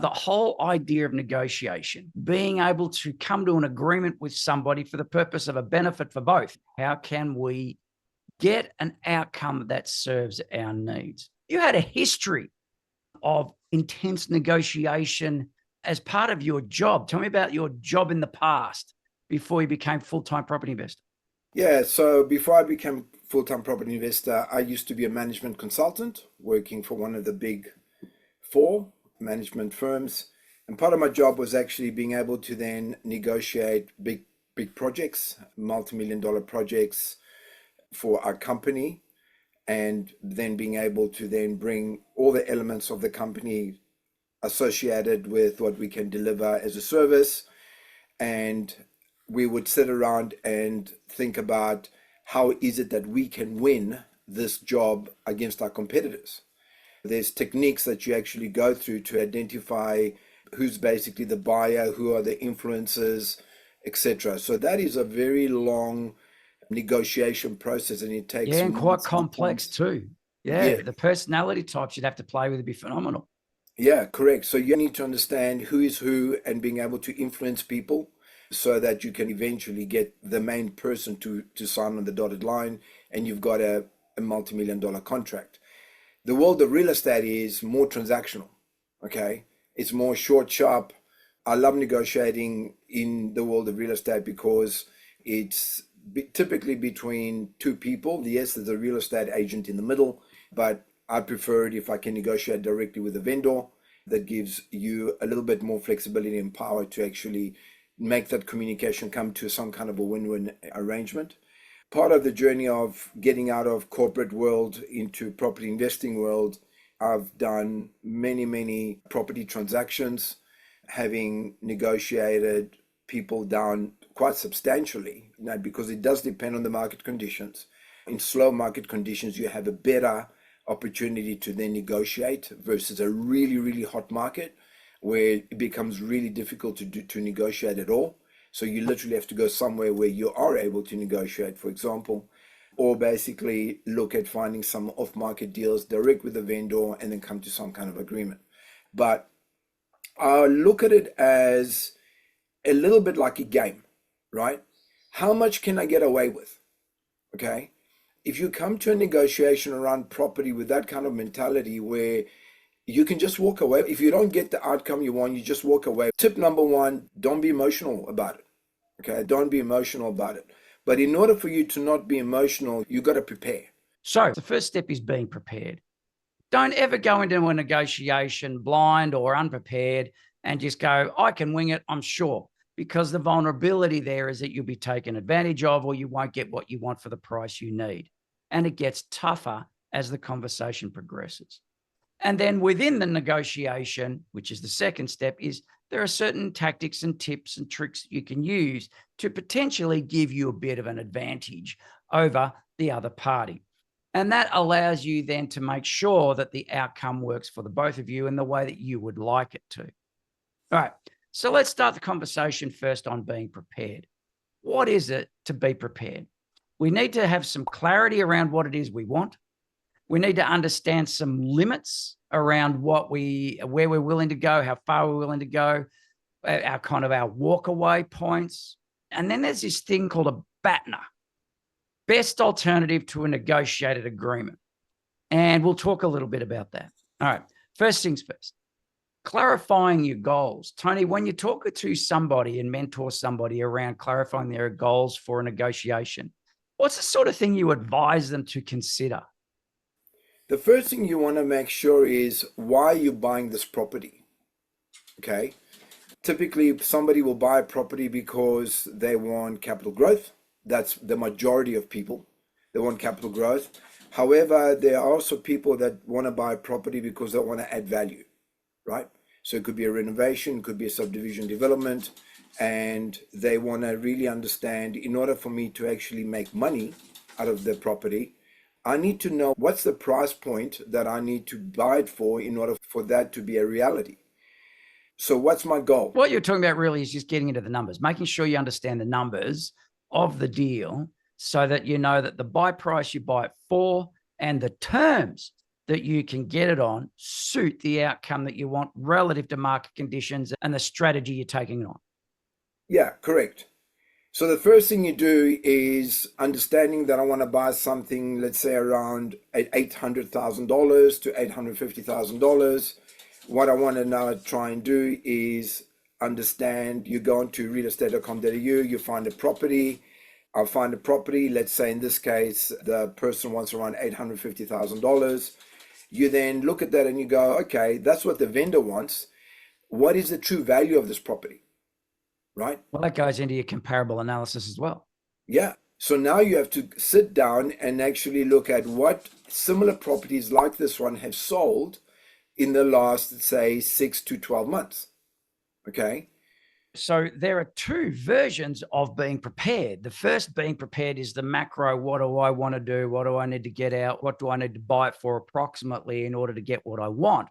The whole idea of negotiation, being able to come to an agreement with somebody for the purpose of a benefit for both. How can we get an outcome that serves our needs? You had a history of intense negotiation as part of your job. Tell me about your job in the past before you became full-time property investor. Yeah, so before I became full-time property investor, I used to be a management consultant working for one of the big four management firms. And part of my job was actually being able to then negotiate big projects, multi-million-dollar projects for our company, and then being able to then bring all the elements of the company associated with what we can deliver as a service. And we would sit around and think about how is it that we can win this job against our competitors. There's techniques that you actually go through to identify who's basically the buyer, who are the influencers, etc. So that is a very long negotiation process, and it takes and quite complex too. Yeah, the personality types you'd have to play with would be phenomenal. Yeah, correct. So you need to understand who is who and being able to influence people so that you can eventually get the main person to sign on the dotted line, and you've got a multi-million-dollar contract. The world of real estate is more transactional, okay? It's more short, sharp. I love negotiating in the world of real estate because it's typically between two people. Yes, there's a real estate agent in the middle, but I prefer it if I can negotiate directly with a vendor. That gives you a little bit more flexibility and power to actually make that communication come to some kind of a win-win arrangement. Part of the journey of getting out of corporate world into property investing world, I've done many property transactions, having negotiated people down quite substantially, because it does depend on the market conditions. In slow market conditions, you have a better opportunity to then negotiate versus a really hot market where it becomes really difficult to negotiate at all. So you literally have to go somewhere where you are able to negotiate, for example, or basically look at finding some off-market deals direct with the vendor and then come to some kind of agreement. But I look at it as a little bit like a game, right? How much can I get away with? Okay. If you come to a negotiation around property with that kind of mentality where you can just walk away. If you don't get the outcome you want, you just walk away. Tip number one, don't be emotional about it. Okay, don't be emotional about it. But in order for you to not be emotional, you got to prepare. So the first step is being prepared. Don't ever go into a negotiation blind or unprepared and just go, I can wing it, I'm sure. Because the vulnerability there is that you'll be taken advantage of, or you won't get what you want for the price you need. And it gets tougher as the conversation progresses. And then within the negotiation, which is the second step, is there are certain tactics and tips and tricks that you can use to potentially give you a bit of an advantage over the other party. And that allows you then to make sure that the outcome works for the both of you in the way that you would like it to. All right. So let's start the conversation first on being prepared. What is it to be prepared? We need to have some clarity around what it is we want. We need to understand some limits around where we're willing to go, how far we're willing to go, our walkaway points. And then there's this thing called a BATNA, best alternative to a negotiated agreement. And we'll talk a little bit about that. All right. First things first, clarifying your goals. Tony, when you talk to somebody and mentor somebody around clarifying their goals for a negotiation, what's the sort of thing you advise them to consider? The first thing you want to make sure is why you're buying this property, okay? Typically, somebody will buy a property because they want capital growth. That's the majority of people. They want capital growth. However, there are also people that want to buy a property because they want to add value, right? So it could be a renovation, it could be a subdivision development, and they want to really understand, in order for me to actually make money out of the property, I need to know what's the price point that I need to buy it for in order for that to be a reality. So what's my goal? What you're talking about really is just getting into the numbers, making sure you understand the numbers of the deal so that you know that the buy price you buy it for and the terms that you can get it on suit the outcome that you want relative to market conditions and the strategy you're taking it on? Yeah, correct. So the first thing you do is understanding that I want to buy something, let's say around $800,000 to $850,000. What I want to now try and do is understand, you go into realestate.com.au, you find a property. I'll find a property, let's say in this case, the person wants around $850,000. You then look at that and you go, okay, that's what the vendor wants. What is the true value of this property? Right? Well, that goes into your comparable analysis as well. Yeah. So now you have to sit down and actually look at what similar properties like this one have sold in the last, let's say, 6 to 12 months. Okay. So there are two versions of being prepared. The first being prepared is the macro. What do I want to do? What do I need to get out? What do I need to buy it for approximately in order to get what I want?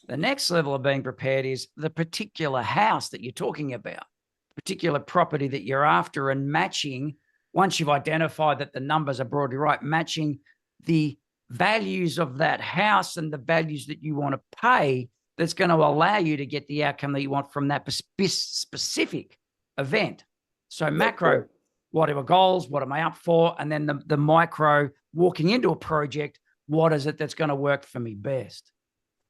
The next level of being prepared is the particular house that you're talking about, particular property that you're after, and matching, once you've identified that the numbers are broadly right, matching the values of that house and the values that you want to pay that's going to allow you to get the outcome that you want from that specific event. So macro, what are my goals? What am I up for? And then the micro, walking into a project, what is it that's going to work for me best?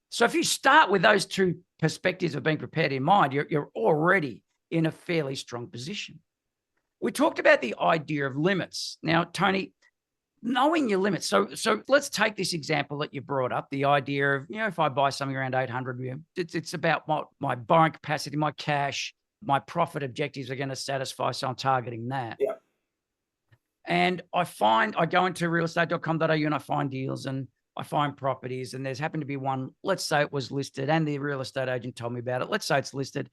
So if you start with those two perspectives of being prepared in mind, you're already in a fairly strong position. We talked about the idea of limits. Now, Tony, knowing your limits. So let's take this example that you brought up, the idea of, if I buy something around 800, it's about what my borrowing capacity, my cash, my profit objectives are going to satisfy. So I'm targeting that. Yeah. And I go into realestate.com.au and I find deals and I find properties, and there's happened to be one, let's say it was listed and the real estate agent told me about it. Let's say it's listed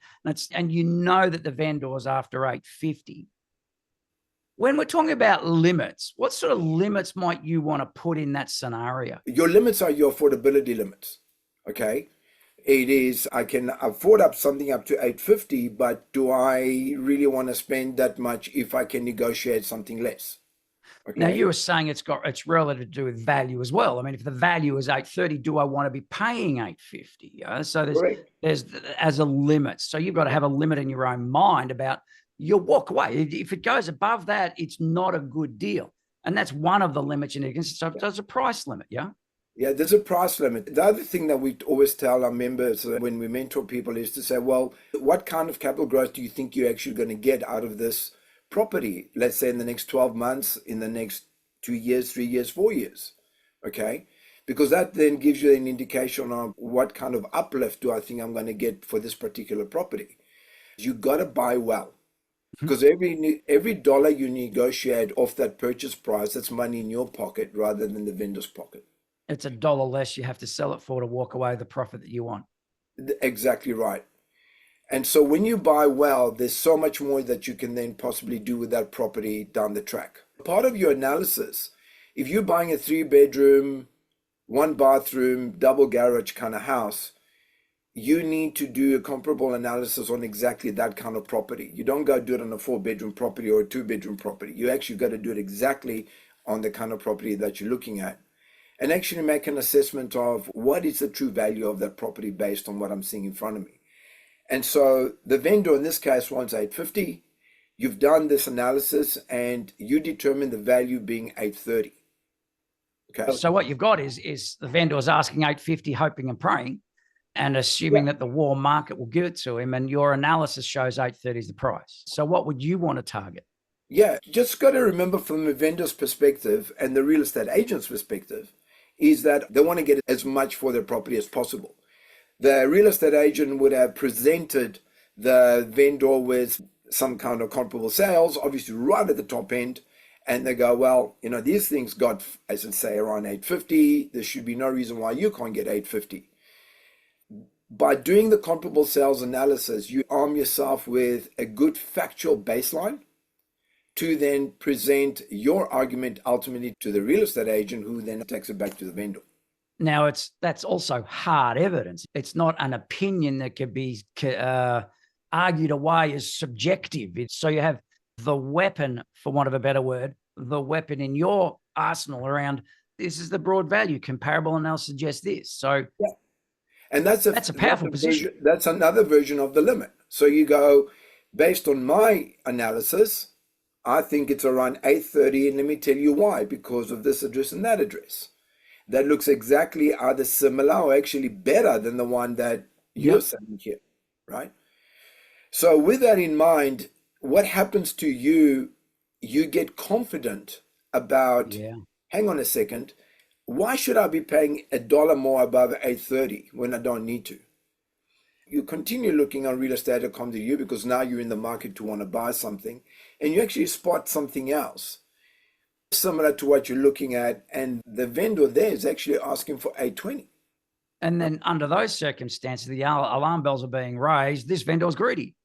and you know that the vendor is after 850. When we're talking about limits, what sort of limits might you want to put in that scenario? Your limits are your affordability limits. Okay. It is, I can afford up something up to 850, but do I really want to spend that much if I can negotiate something less? Okay. Now, you were saying it's relative to do with value as well. I mean, if the value is 830, do I want to be paying 850? So there's as a limit. So you've got to have a limit in your own mind about your walk away. If it goes above that, it's not a good deal. And that's one of the limits you need. So there's a price limit, yeah? Yeah, there's a price limit. The other thing that we always tell our members when we mentor people is to say, well, what kind of capital growth do you think you're actually going to get out of this property? Let's say in the next 12 months, in the next 2 years, 3 years, 4 years. Okay? Because that then gives you an indication of what kind of uplift do I think I'm going to get for this particular property. You got to buy well. Because every dollar you negotiate off that purchase price, that's money in your pocket rather than the vendor's pocket. It's $1 less you have to sell it for to walk away the profit that you want. Exactly right. And so when you buy well, there's so much more that you can then possibly do with that property down the track. Part of your analysis, if you're buying a 3-bedroom, 1-bathroom, double garage kind of house, you need to do a comparable analysis on exactly that kind of property. You don't go do it on a 4-bedroom property or a 2-bedroom property. You actually got to do it exactly on the kind of property that you're looking at, and actually make an assessment of what is the true value of that property based on what I'm seeing in front of me. And so the vendor in this case wants 850. You've done this analysis and you determine the value being 830. Okay. So what you've got is the vendor is asking 850, hoping and praying, and assuming that the warm market will give it to him, and your analysis shows 830 is the price. So what would you want to target? Yeah, just got to remember from a vendor's perspective and the real estate agent's perspective is that they want to get as much for their property as possible. The real estate agent would have presented the vendor with some kind of comparable sales, obviously right at the top end, and they go, well, these things got, as I say, around 850. There should be no reason why you can't get 850. By doing the comparable sales analysis, you arm yourself with a good factual baseline to then present your argument ultimately to the real estate agent, who then takes it back to the vendor. Now, that's also hard evidence. It's not an opinion that could be argued away as subjective. So you have the weapon, for want of a better word, the weapon in your arsenal around this is the broad value, comparable analysis suggests this. So Yeah. And that's a powerful position. That's another version of the limit. So you go, based on my analysis, I think it's around 830, and let me tell you why, because of this address and that address. That looks exactly either similar or actually better than the one that you're saying here, right? So with that in mind, what happens to you, you get confident about, hang on a second, why should I be paying $1 more above 830 when I don't need to? You continue looking on real estate.com.au because now you're in the market to want to buy something, and you actually spot something else similar to what you're looking at, and the vendor there is actually asking for 820. And then under those circumstances, the alarm bells are being raised. This vendor's greedy.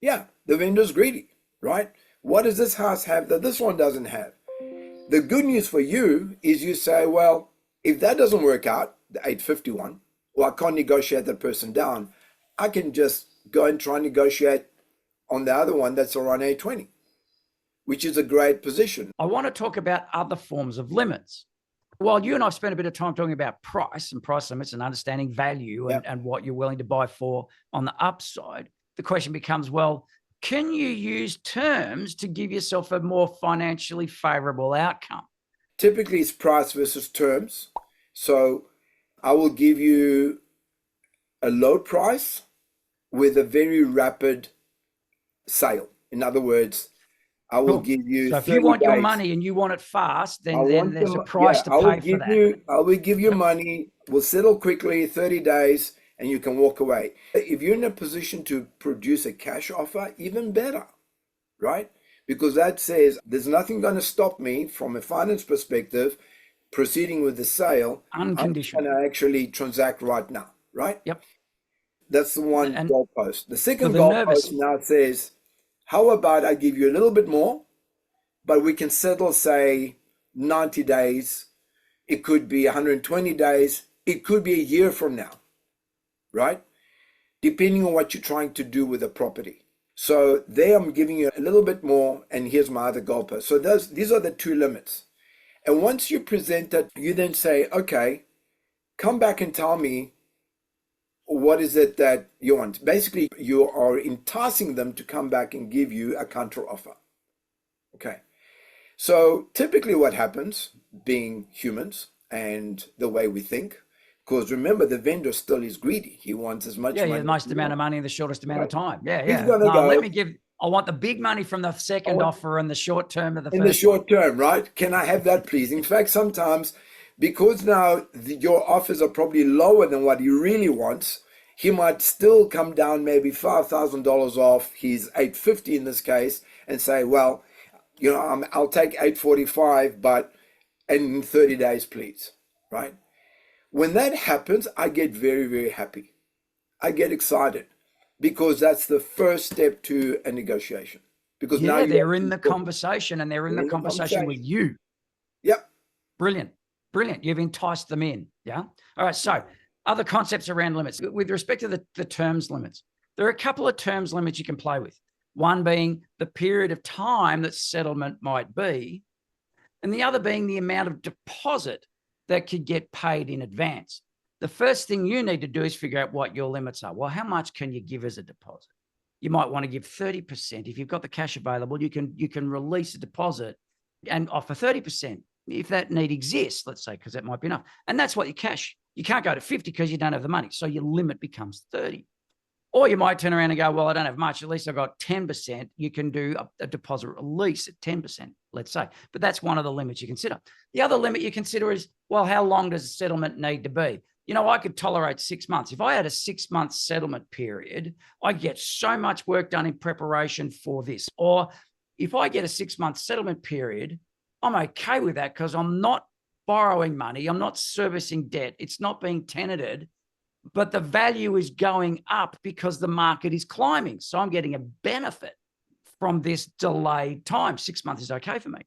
Yeah, the vendor's greedy, right? What does this house have that this one doesn't have? The good news for you is you say, well, if that doesn't work out, the 851, or I can't negotiate that person down, I can just go and try and negotiate on the other one that's around 820, which is a great position. I want to talk about other forms of limits. While you and I've spent a bit of time talking about price and price limits and understanding value and what you're willing to buy for on the upside, the question becomes, well, can you use terms to give yourself a more financially favorable outcome? Typically, it's price versus terms. So I will give you a low price with a very rapid sale. In other words, I will give you. So if you want your money and you want it fast, then there's a price to pay for that. I will give you money. We'll settle quickly, 30 days, and you can walk away. If you're in a position to produce a cash offer, even better, right? Because that says there's nothing going to stop me from a finance perspective proceeding with the sale. Unconditional. I'm going to actually transact right now, right? Yep. That's the one goalpost. The second goalpost now says, how about I give you a little bit more, but we can settle, say, 90 days. It could be 120 days. It could be a year from now, right? Depending on what you're trying to do with the property. So there I'm giving you a little bit more, and here's my other goalpost. So these are the two limits. And once you present it, you then say, okay, come back and tell me what is it that you want. Basically, you are enticing them to come back and give you a counter offer. Okay. So typically what happens, being humans and the way we think, because remember, the vendor still is greedy. He wants as much money. Yeah, the most amount of money in the shortest amount of time. Yeah. He's gonna go, I want the big money from the second offer and the short term of the first. In the short term, right? Can I have that, please? In fact, sometimes, because now your offers are probably lower than what he really wants, he might still come down maybe $5,000 off his 850 in this case and say, well, you know, I'll take 845, but in 30 days, please, right? When that happens, I get very, very happy. I get excited because that's the first step to a negotiation. Because now they're in the conversation, and they're in the conversation with you. Yep. Brilliant. Brilliant. You've enticed them in. Yeah. All right. So other concepts around limits. With respect to the terms limits, there are a couple of terms limits you can play with. One being the period of time that settlement might be, and the other being the amount of deposit that could get paid in advance. The first thing you need to do is figure out what your limits are. Well, how much can you give as a deposit? You might want to give 30%. If you've got the cash available, you can release a deposit and offer 30% if that need exists, let's say, because that might be enough. And that's what you cash. You can't go to 50 because you don't have the money. So your limit becomes 30. Or you might turn around and go, well, I don't have much. At least I've got 10%. You can do a deposit release at 10%, let's say. But that's one of the limits you consider. The other limit you consider is, well, how long does the settlement need to be? You know, I could tolerate 6 months. If I had a 6-month settlement period, I get so much work done in preparation for this. Or if I get a 6-month settlement period, I'm okay with that because I'm not borrowing money. I'm not servicing debt. It's not being tenanted, but the value is going up because the market is climbing. So I'm getting a benefit from this delayed time. 6 months is okay for me,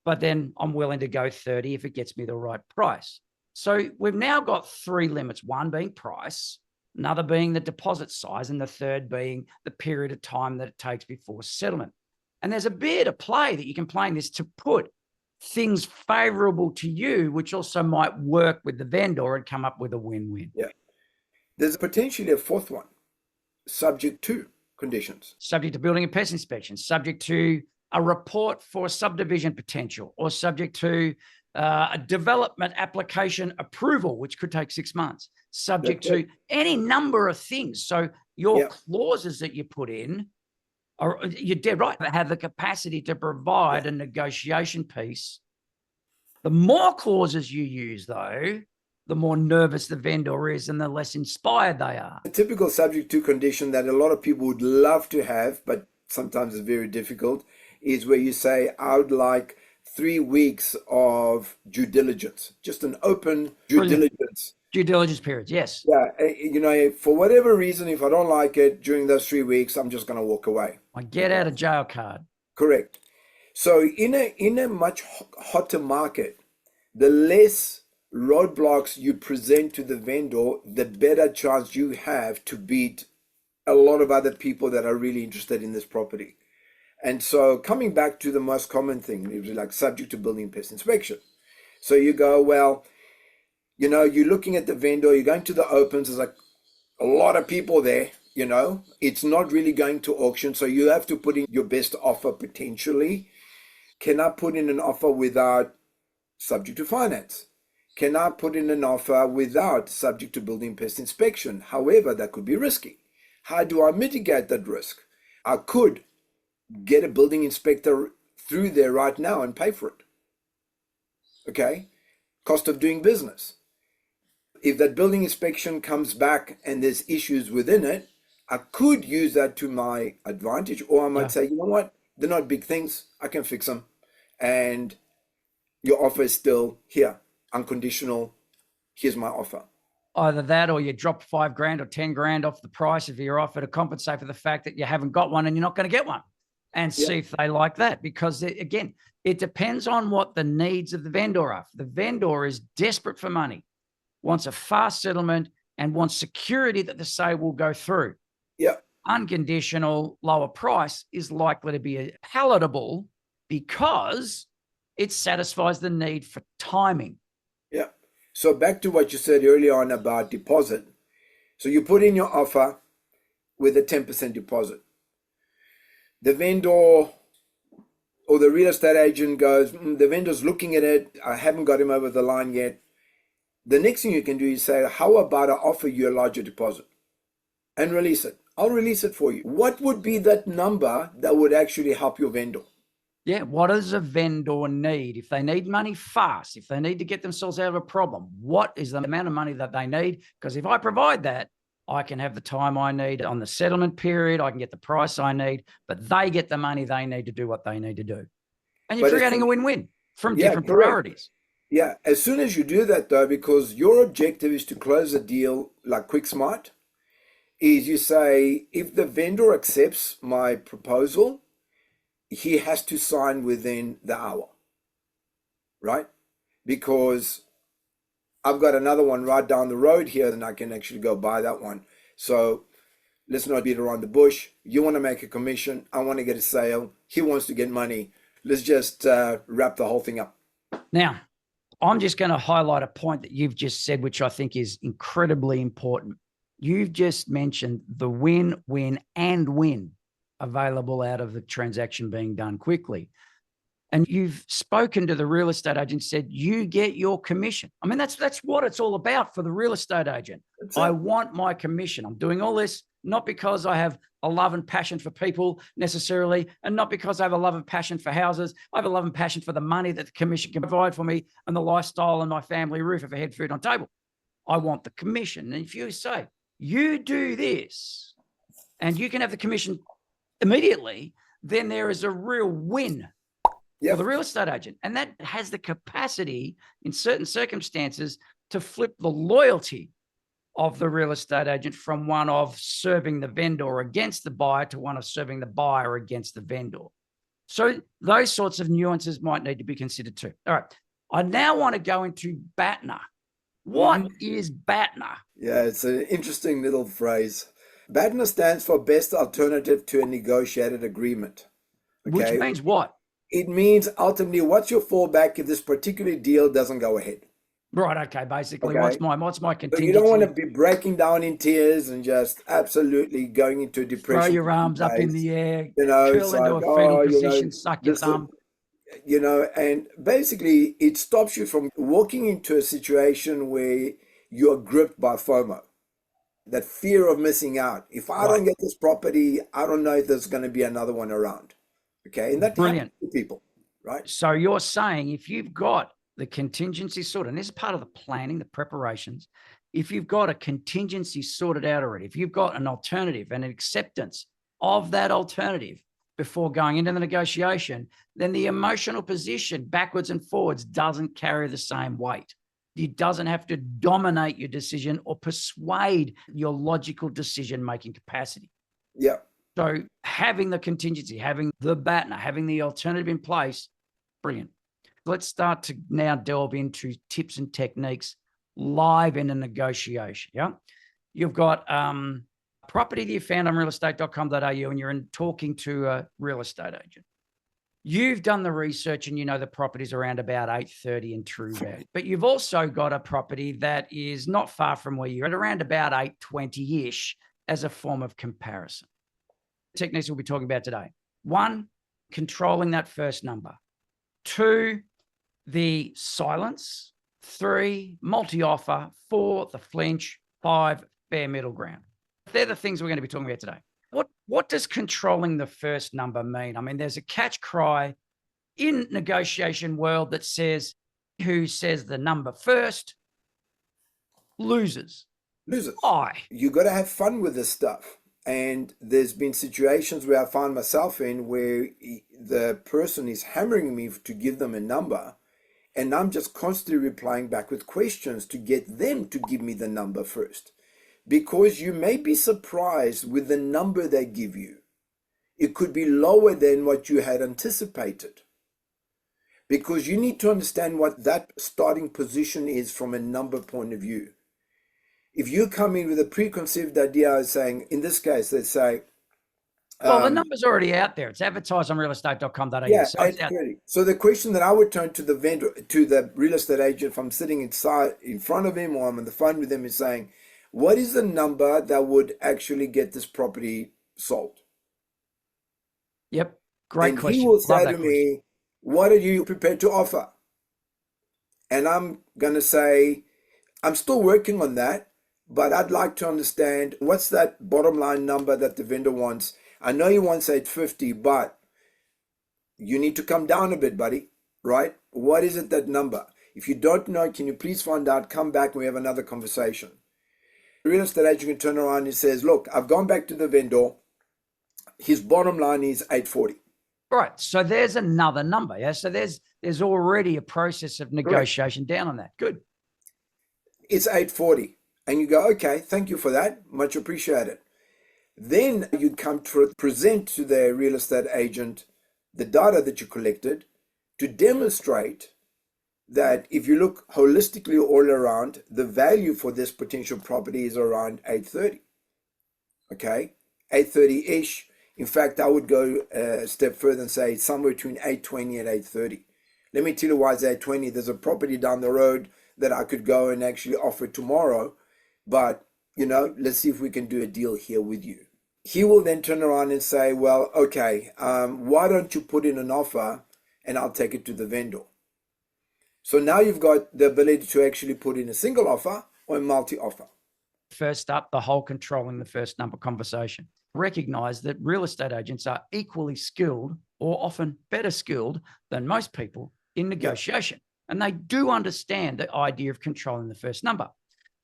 but then I'm willing to go 30 if it gets me the right price. So we've now got 3 limits, one being price, another being the deposit size, and the third being the period of time that it takes before settlement. And there's a bit of play that you can play in this to put things favorable to you, which also might work with the vendor and come up with a win-win. Yeah. There's potentially a fourth one, subject to conditions. Subject to building and pest inspection, subject to a report for subdivision potential, or subject to a development application approval, which could take 6 months, subject to any number of things. So your clauses that you put in, you're dead right, have the capacity to provide a negotiation piece. The more clauses you use, though, the more nervous the vendor is and the less inspired they are. A typical subject to condition that a lot of people would love to have, but sometimes it's very difficult, is where you say, I would like 3 weeks of due diligence, just an open due diligence. Due diligence periods, yes. Yeah, for whatever reason, if I don't like it during those 3 weeks, I'm just going to walk away. I get out of jail card. Correct. So in a much hotter market, the less roadblocks you present to the vendor, the better chance you have to beat a lot of other people that are really interested in this property. And so coming back to the most common thing, it was like subject to building pest inspection. So you go, well, you're looking at the vendor, you're going to the opens, there's like a lot of people there, it's not really going to auction. So you have to put in your best offer potentially. Can I put in an offer without subject to finance? Can I put in an offer without subject to building pest inspection? However, that could be risky. How do I mitigate that risk? I could get a building inspector through there right now and pay for it. Okay? Cost of doing business. If that building inspection comes back and there's issues within it, I could use that to my advantage, or I might say, you know what? They're not big things. I can fix them. And your offer is still here, unconditional. Here's my offer. Either that, or you drop $5,000 or $10,000 off the price of your offer to compensate for the fact that you haven't got one and you're not going to get one, and see if they like that. Because again, it depends on what the needs of the vendor are. The vendor is desperate for money, wants a fast settlement, and wants security that the sale will go through. Yeah. Unconditional lower price is likely to be palatable because it satisfies the need for timing. Yeah. So back to what you said earlier on about deposit. So you put in your offer with a 10% deposit. The vendor or the real estate agent goes, the vendor's looking at it. I haven't got him over the line yet. The next thing you can do is say, how about I offer you a larger deposit and release it? I'll release it for you. What would be that number that would actually help your vendor? Yeah. What does a vendor need? If they need money fast, if they need to get themselves out of a problem, what is the amount of money that they need? Because if I provide that, I can have the time I need on the settlement period. I can get the price I need, but they get the money they need to do what they need to do. And you're creating a win-win from different priorities. Yeah. As soon as you do that, though, because your objective is to close a deal like quick smart, is you say, if the vendor accepts my proposal, he has to sign within the hour, right? Because I've got another one right down the road here, and I can actually go buy that one. So let's not beat around the bush. You want to make a commission. I want to get a sale. He wants to get money. Let's just wrap the whole thing up. Now, I'm just going to highlight a point that you've just said, which I think is incredibly important. You've just mentioned the win, win, and win available out of the transaction being done quickly. And you've spoken to the real estate agent, said you get your commission. I mean, that's what it's all about for the real estate agent. I want my commission. I'm doing all this not because I have a love and passion for people necessarily, and not because I have a love and passion for houses. I have a love and passion for the money that the commission can provide for me and the lifestyle and my family roof over head, food on table. I want the commission. And if you say, you do this and you can have the commission immediately, then there is a real win for the real estate agent. And that has the capacity in certain circumstances to flip the loyalty of the real estate agent from one of serving the vendor against the buyer to one of serving the buyer against the vendor. So those sorts of nuances might need to be considered too. All right. I now want to go into BATNA. What is BATNA? Yeah, it's an interesting little phrase. BATNA stands for Best Alternative to a Negotiated Agreement. Okay? Which means what? It means ultimately, what's your fallback if this particular deal doesn't go ahead? Right. Okay. Basically, Okay. what's my So you don't want to contingency? be breaking down in tears and just absolutely going into a Throw depression your for a few arms up in days. the air, It's curl into like, a fetal oh, position, suck your this, thumb. and basically it stops you from walking into a situation where you're gripped by FOMO, that fear of missing out. If I don't Right. get this property, I don't know if there's going to be another one around. Okay. And that happens Brilliant. to people, right? So you're saying if you've got the contingency sorted, and this is part of the planning, the preparations, if you've got a contingency sorted out already, if you've got an alternative and an acceptance of that alternative before going into the negotiation, then the emotional position backwards and forwards doesn't carry the same weight. It doesn't have to dominate your decision or persuade your logical decision-making capacity. Yeah. So having the contingency, having the BATNA, having the alternative in place, brilliant. Let's start to now delve into tips and techniques live in a negotiation. Yeah. You've got property that you found on realestate.com.au and you're talking to a real estate agent. You've done the research and you know the property's around about 830 in true value, but you've also got a property that is not far from where you're at, around about 820-ish as a form of comparison. Techniques we'll be talking about today. 1, controlling that first number. 2, the silence. 3, multi-offer. 4, the flinch. 5, fair middle ground. They're the things we're going to be talking about today. What does controlling the first number mean? I mean, there's a catch cry in negotiation world that says who says the number first loses. Why? You got to have fun with this stuff. And there's been situations where I find myself in where the person is hammering me to give them a number, and I'm just constantly replying back with questions to get them to give me the number first. Because you may be surprised with the number they give you. It could be lower than what you had anticipated. Because you need to understand what that starting position is from a number point of view. If you come in with a preconceived idea of saying, in this case, let's say, well, the number's already out there. It's advertised on realestate.com.au. yeah, so it's 830. So the question that I would turn to the vendor, to the real estate agent, if I'm sitting in front of him or I'm on the phone with him, is saying, what is the number that would actually get this property sold? Yep. Great and question. He will Love say that to question. me, what are you prepared to offer? And I'm going to say, I'm still working on that, but I'd like to understand what's that bottom line number that the vendor wants. I know he wants 850, but you need to come down a bit, buddy, right? What is it, that number? If you don't know, can you please find out? Come back and we have another conversation. The real estate agent can turn around and says, look, I've gone back to the vendor. His bottom line is 840. Right. So there's another number. Yeah. So there's already a process of negotiation down on that. Good. It's 840. And you go, okay, thank you for that. Much appreciated. Then you come to present to the real estate agent the data that you collected to demonstrate that if you look holistically all around, the value for this potential property is around 830. Okay, 830-ish. In fact, I would go a step further and say it's somewhere between 820 and 830. Let me tell you why it's 820. There's a property down the road that I could go and actually offer tomorrow, but let's see if we can do a deal here with you. He will then turn around and say, well, okay, why don't you put in an offer and I'll take it to the vendor. So now you've got the ability to actually put in a single offer or a multi-offer. First up, the whole controlling the first number conversation. Recognize that real estate agents are equally skilled or often better skilled than most people in negotiation. Yep. And they do understand the idea of controlling the first number.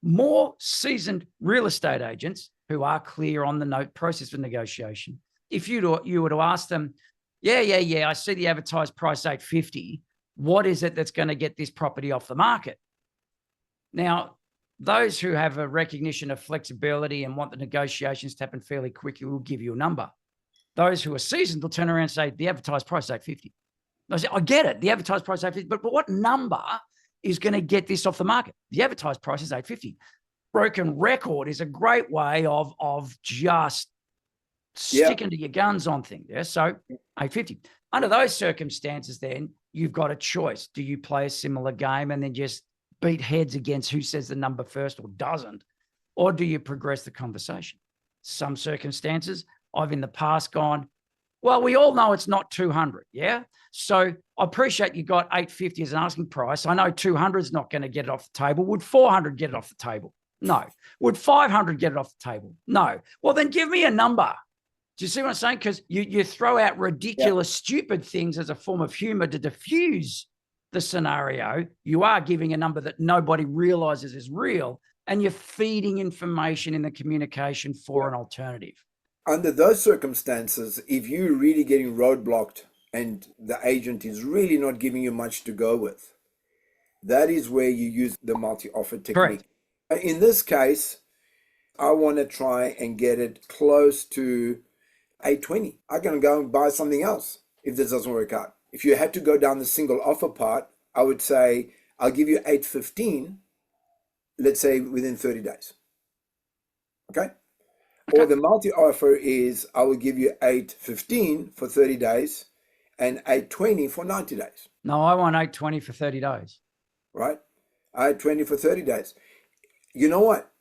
More seasoned real estate agents who are clear on the process of negotiation, if you were to ask them, yeah, I see the advertised price 850. What is it that's going to get this property off the market? Now, those who have a recognition of flexibility and want the negotiations to happen fairly quickly will give you a number. Those who are seasoned will turn around and say, the advertised price is 850. I say, I get it, the advertised price is 850, but what number is going to get this off the market? The advertised price is 850. Broken record is a great way of just sticking to your guns on things. Yeah. So 850. Under those circumstances, then you've got a choice. Do you play a similar game and then just beat heads against who says the number first or doesn't? Or do you progress the conversation? Some circumstances, I've in the past gone, well, we all know it's not 200, yeah? So I appreciate you got 850 as an asking price. I know 200 is not going to get it off the table. Would 400 get it off the table? No. Would 500 get it off the table? No. Well, then give me a number. Do you see what I'm saying? Because you throw out ridiculous, stupid things as a form of humor to diffuse the scenario. You are giving a number that nobody realizes is real, and you're feeding information in the communication for an alternative. Under those circumstances, if you're really getting roadblocked and the agent is really not giving you much to go with, that is where you use the multi-offer technique. Correct. In this case, I want to try and get it close to 820. I'm going to go and buy something else if this doesn't work out. If you had to go down the single offer part, I would say, I'll give you 815, let's say within 30 days. Okay? Or the multi-offer is, I will give you 815 for 30 days and 820 for 90 days. No, I want 820 for 30 days. Right? 820 for 30 days. You know what?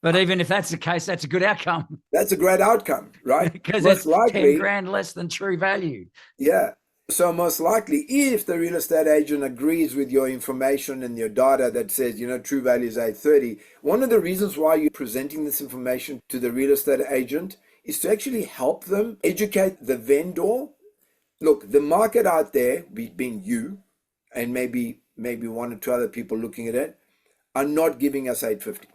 But even if that's the case, that's a good outcome. That's a great outcome, right? Because most it's likely, 10 grand less than true value. Yeah. So most likely, if the real estate agent agrees with your information and your data that says, true value is 830, one of the reasons why you're presenting this information to the real estate agent is to actually help them educate the vendor. Look, the market out there, being you and maybe one or two other people looking at it, are not giving us 850.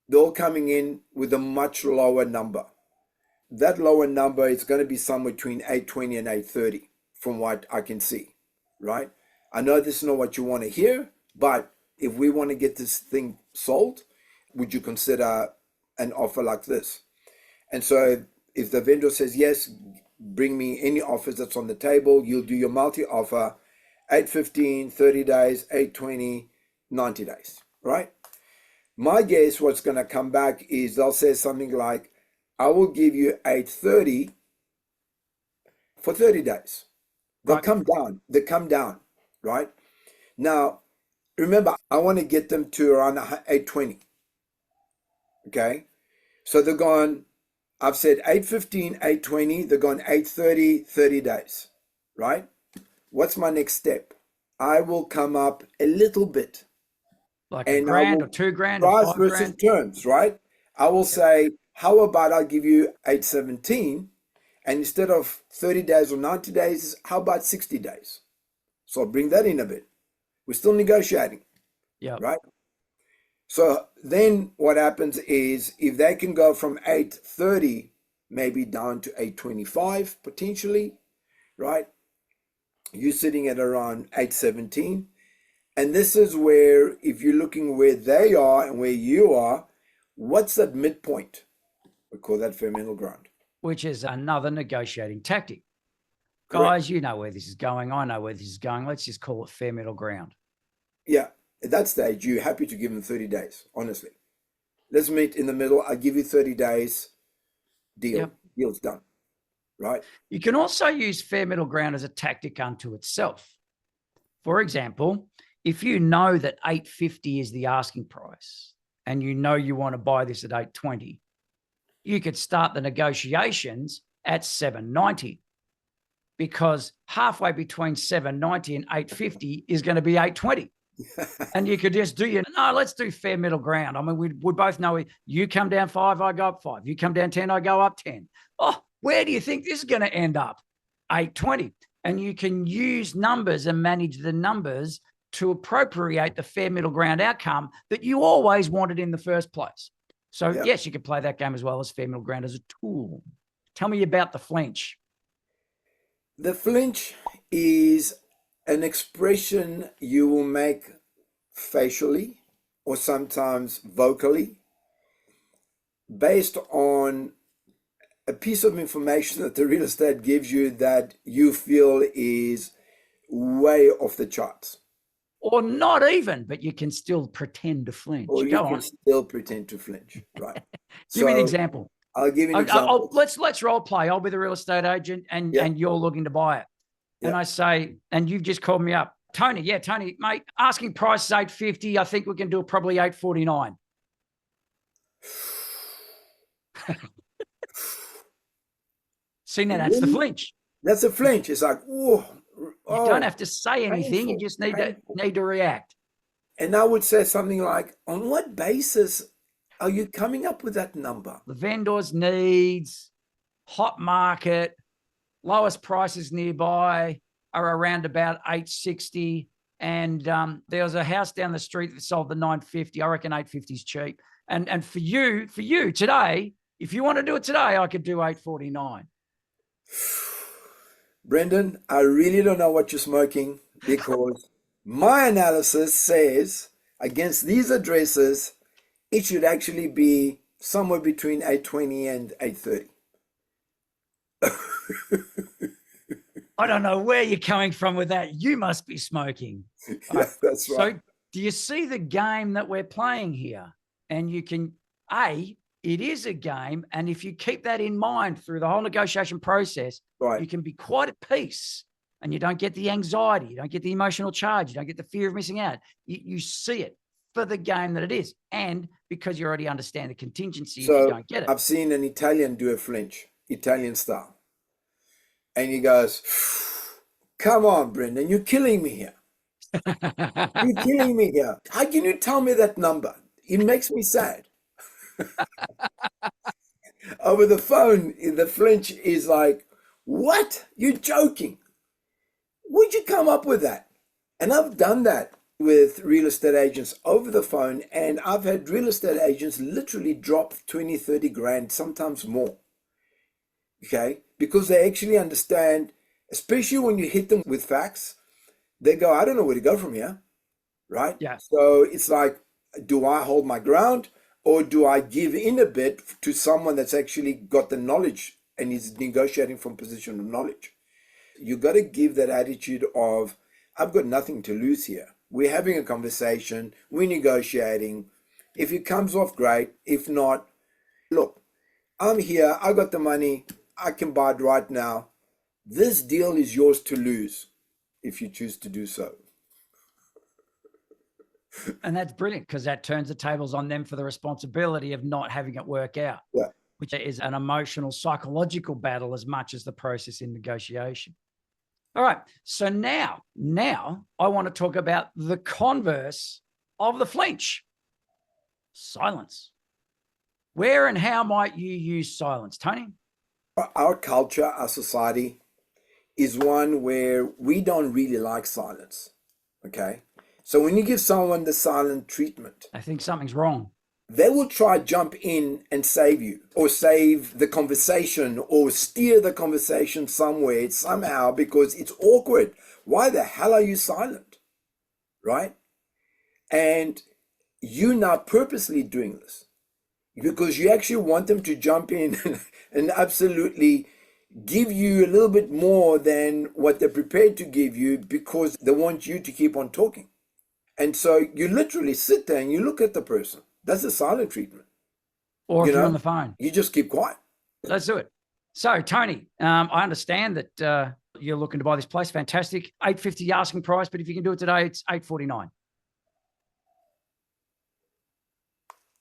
They're all coming in with a much lower number. That lower number is going to be somewhere between 820 and 830. From what I can see, right? I know this is not what you want to hear, but if we want to get this thing sold, would you consider an offer like this? And so if the vendor says, yes, bring me any offers that's on the table, you'll do your multi-offer, 815, 30 days, 820, 90 days, right? My guess what's going to come back is they'll say something like, I will give you 830 for 30 days. They'll come down. They come down, right? Now, remember, I want to get them to around 820. Okay? So they're gone, I've said 815, 820. They're gone 830, 30 days, right? What's my next step? I will come up a little bit. Like a grand or 2 grand or price 5 versus grand? terms, right? I will say, how about I'll give you 817, and instead of 30 days or 90 days, how about 60 days? So I'll bring that in a bit. We're still negotiating, right? So then what happens is if they can go from 830 maybe down to 825 potentially, right? You're sitting at around 817. And this is where, if you're looking where they are and where you are, what's that midpoint? We call that fair middle ground. Which is another negotiating tactic. Correct. Guys, you know where this is going. I know where this is going. Let's just call it fair middle ground. Yeah. At that stage, you're happy to give them 30 days, honestly. Let's meet in the middle. I give you 30 days. Deal. Yep. Deal's done. Right? You can also use fair middle ground as a tactic unto itself. For example, if you know that 850 is the asking price and you know you want to buy this at 820, you could start the negotiations at 790, because halfway between 790 and 850 is going to be 820. And you could just do let's do fair middle ground. I mean, we both know you come down 5, I go up 5. You come down 10, I go up 10. Oh, where do you think this is going to end up? 820. And you can use numbers and manage the numbers to appropriate the fair middle ground outcome that you always wanted in the first place. So yes, you can play that game as well as fair middle ground as a tool. Tell me about the flinch. The flinch is an expression you will make facially or sometimes vocally based on a piece of information that the real estate gives you that you feel is way off the charts. Or not even, but you can still pretend to flinch. Or you can still pretend to flinch, right? Give me an example. I'll give you an example. Let's role play. I'll be the real estate agent and you're looking to buy it. and I say, and you've just called me up, Tony. Yeah, Tony, mate, asking price is 850. I think we can do it probably 849. See, now that's the flinch. That's a flinch. It's like, oh, You don't have to say anything. painful, You just need to react. And I would say something like, on what basis are you coming up with that number? The vendor's needs, hot market, lowest prices nearby are around about 860. And there was a house down the street that sold the 950. I reckon 850 is cheap. And for you today, if you want to do it today, I could do 849. Brendan, I really don't know what you're smoking, because my analysis says against these addresses, it should actually be somewhere between 820 and 830. I don't know where you're coming from with that. You must be smoking. Yeah, that's right. So do you see the game that we're playing here? And you can, it is a game. And if you keep that in mind through the whole negotiation process, Right. you can be quite at peace, and you don't get the anxiety. You don't get the emotional charge. You don't get the fear of missing out. You see it for the game that it is. And because you already understand the contingency if you don't get it. I've seen an Italian do a flinch, Italian style. And he goes, come on, Brendan, you're killing me here. You're killing me here. How can you tell me that number? It makes me sad. Over the phone, the flinch is like, what? You're joking. Where'd you come up with that? And I've done that with real estate agents over the phone, and I've had real estate agents literally drop 20, 30 grand, sometimes more. Okay? Because they actually understand, especially when you hit them with facts, they go, I don't know where to go from here. Right? Yeah. So it's like, do I hold my ground, or do I give in a bit to someone that's actually got the knowledge and is negotiating from a position of knowledge? You got to give that attitude of, I've got nothing to lose here. We're having a conversation. We're negotiating. If it comes off, great. If not, look, I'm here. I got the money. I can buy it right now. This deal is yours to lose if you choose to do so. And that's brilliant, because that turns the tables on them for the responsibility of not having it work out, Yeah. which is an emotional, psychological battle as much as the process in negotiation. All right. So now I want to talk about the converse of the flinch. Silence. Where and how might you use silence, Tony? Our culture, our society is one where we don't really like silence. Okay. So when you give someone the silent treatment, I think something's wrong. they will try jump in and save you, or save the conversation, or steer the conversation somewhere, somehow, because it's awkward. Why the hell are you silent? Right? And you're not purposely doing this, because you actually want them to jump in and absolutely give you a little bit more than what they're prepared to give you, because they want you to keep on talking. And so you literally sit there and you look at the person. That's a silent treatment. Or if you're on the phone, you just keep quiet. Let's do it. So, Tony, I understand that you're looking to buy this place. Fantastic. $850 asking price, but if you can do it today, it's $849.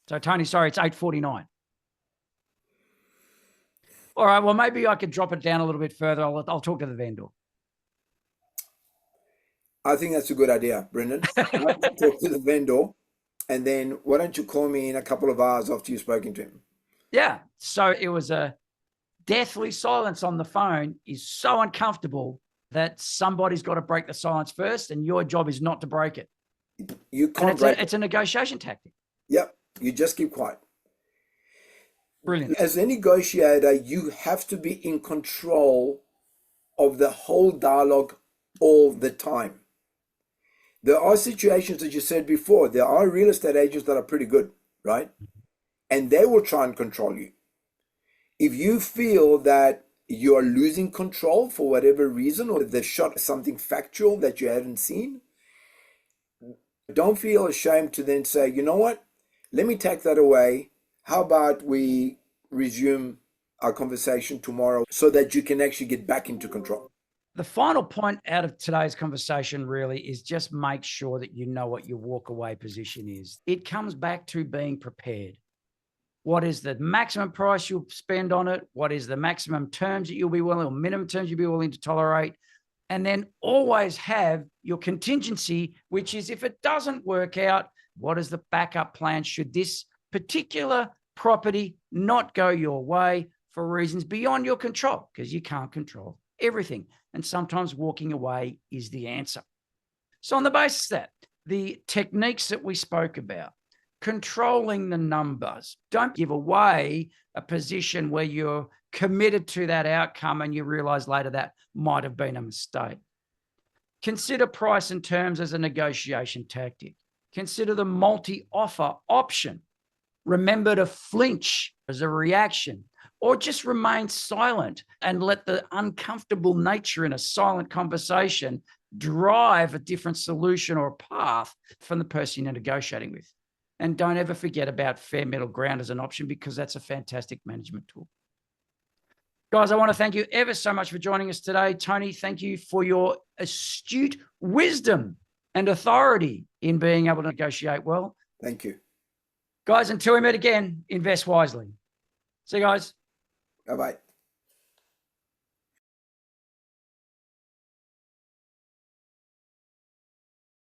So, Tony, sorry, it's $849. All right. Well, maybe I could drop it down a little bit further. I'll talk to the vendor. I think that's a good idea, Brendan. Talk to the vendor, and then why don't you call me in a couple of hours after you've spoken to him? Yeah. So it was a deathly silence on the phone is so uncomfortable that somebody's got to break the silence first, and your job is not to break it. You can't break it. It's a negotiation tactic. Yep. You just keep quiet. Brilliant. As a negotiator, you have to be in control of the whole dialogue all the time. There are situations that you said before. There are real estate agents that are pretty good, right? And they will try and control you. If you feel that you are losing control for whatever reason, or they've shot something factual that you haven't seen, don't feel ashamed to then say, you know what? Let me take that away. How about we resume our conversation tomorrow so that you can actually get back into control? The final point out of today's conversation really is just make sure that you know what your walk away position is. It comes back to being prepared. What is the maximum price you'll spend on it? What is the maximum terms that you'll be willing, or minimum terms you'll be willing to tolerate? And then always have your contingency, which is if it doesn't work out, what is the backup plan should this particular property not go your way for reasons beyond your control? Because you can't control everything. And sometimes walking away is the answer. So on the basis of that, the techniques that we spoke about, controlling the numbers, don't give away a position where you're committed to that outcome and you realize later that might have been a mistake. Consider price and terms as a negotiation tactic. Consider the multi-offer option. Remember to flinch as a reaction, or just remain silent and let the uncomfortable nature in a silent conversation drive a different solution or a path from the person you're negotiating with. And don't ever forget about fair middle ground as an option, because that's a fantastic management tool. Guys, I want to thank you ever so much for joining us today. Tony, thank you for your astute wisdom and authority in being able to negotiate well. Thank you. Guys, until we meet again, invest wisely. See you guys. Bye-bye.